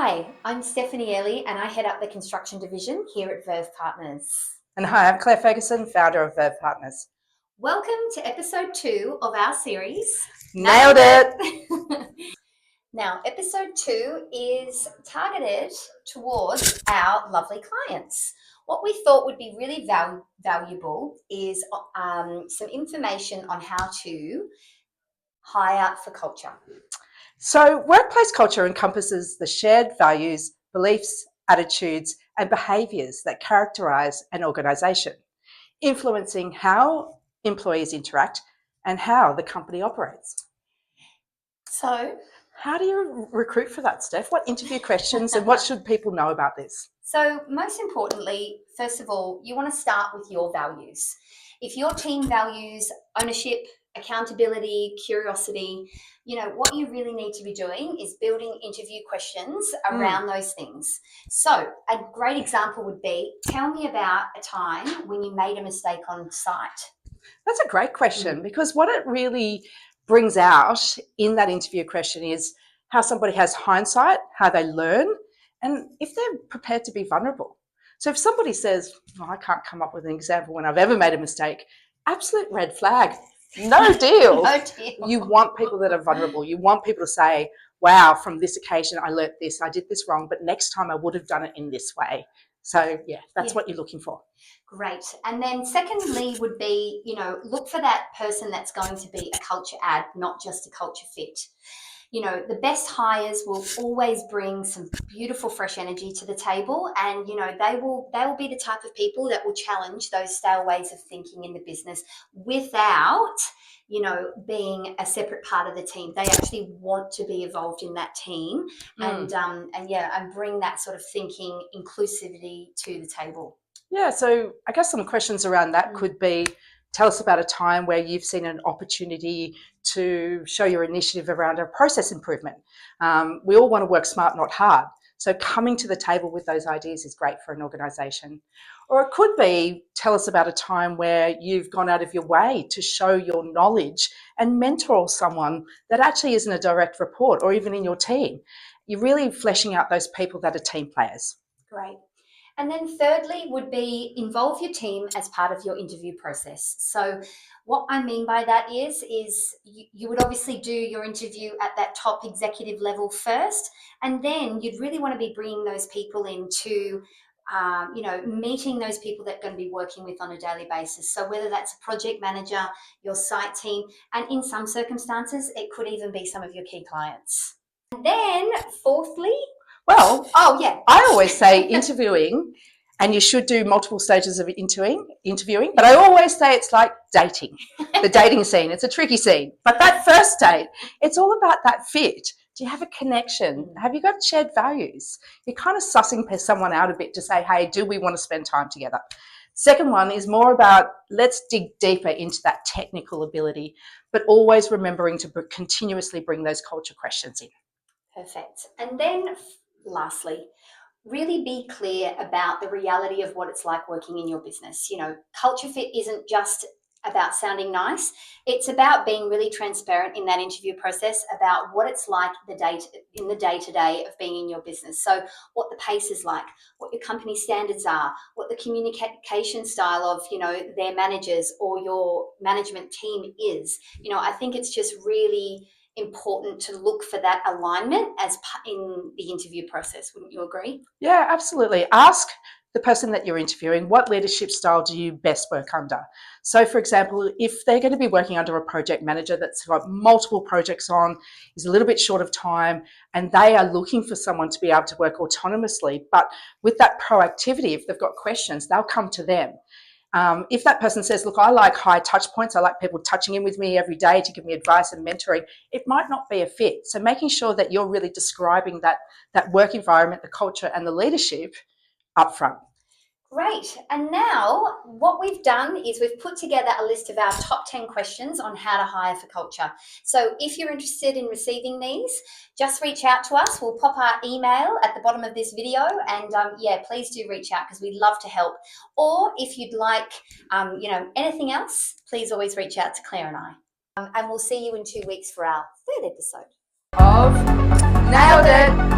Hi, I'm Stephanie Airlie and I head up the construction division here at Verve Partners. And hi, I'm Clare Ferguson, founder of Verve Partners. Welcome to episode 2 of our series. Nailed it! Now, episode 2 is targeted towards our lovely clients. What we thought would be really valuable is some information on how to hire for culture. So, workplace culture encompasses the shared values, beliefs, attitudes, and behaviours that characterise an organisation, influencing how employees interact and how the company operates. So, how do you recruit for that, Steph? What interview questions and what should people know about this? So, most importantly, first of all, you want to start with your values. If your team values ownership, accountability, curiosity, what you really need to be doing is building interview questions around those things. So a great example would be, tell me about a time when you made a mistake on site. That's a great question because what it really brings out in that interview question is how somebody has hindsight, how they learn, and if they're prepared to be vulnerable. So if somebody says, I can't come up with an example when I've ever made a mistake, absolute red flag. No deal. No deal. You want people that are vulnerable. You want people to say, wow, from this occasion, I learnt this, I did this wrong, but next time I would have done it in this way. So that's what you're looking for. Great. And then secondly would be, look for that person that's going to be a culture add, not just a culture fit. The best hires will always bring some beautiful fresh energy to the table, and they will be the type of people that will challenge those stale ways of thinking in the business without being a separate part of the team. They actually want to be involved in that team and bring that sort of thinking, inclusivity to the table. Yeah, so I guess some questions around that could be, tell us about a time where you've seen an opportunity to show your initiative around a process improvement. We all want to work smart, not hard. So coming to the table with those ideas is great for an organisation. Or it could be, tell us about a time where you've gone out of your way to show your knowledge and mentor someone that actually isn't a direct report or even in your team. You're really fleshing out those people that are team players. Great. And then thirdly would be involve your team as part of your interview process. So what I mean by that is you would obviously do your interview at that top executive level first, and then you'd really want to be bringing those people into meeting those people that are going to be working with on a daily basis. So whether that's a project manager, your site team, and in some circumstances, it could even be some of your key clients. And then fourthly, I always say interviewing, and you should do multiple stages of interviewing, but I always say it's like dating, the dating scene. It's a tricky scene. But that first date, it's all about that fit. Do you have a connection? Have you got shared values? You're kind of sussing someone out a bit to say, hey, do we want to spend time together? Second one is more about, let's dig deeper into that technical ability, but always remembering to continuously bring those culture questions in. Perfect. And then lastly, really be clear about the reality of what it's like working in your business. Culture fit isn't just about sounding nice. It's about being really transparent in that interview process about what it's like in the day-to-day of being in your business. So what the pace is like, what your company standards are, what the communication style of, their managers or your management team is. I think it's just really important to look for that alignment as in the interview process. Wouldn't you agree? Yeah, absolutely. Ask the person that you're interviewing, what leadership style do you best work under? So for example, if they're going to be working under a project manager that's got multiple projects on, is a little bit short of time, and they are looking for someone to be able to work autonomously, but with that proactivity, if they've got questions, they'll come to them. If that person says, look, I like high touch points, I like people touching in with me every day to give me advice and mentoring, it might not be a fit. So making sure that you're really describing that work environment, the culture and the leadership up front. Great. And now what we've done is we've put together a list of our top 10 questions on how to hire for culture. So if you're interested in receiving these, just reach out to us. We'll pop our email at the bottom of this video, and please do reach out because we'd love to help. Or if you'd like, anything else, please always reach out to Claire and I. And we'll see you in 2 weeks for our third episode of Nailed It.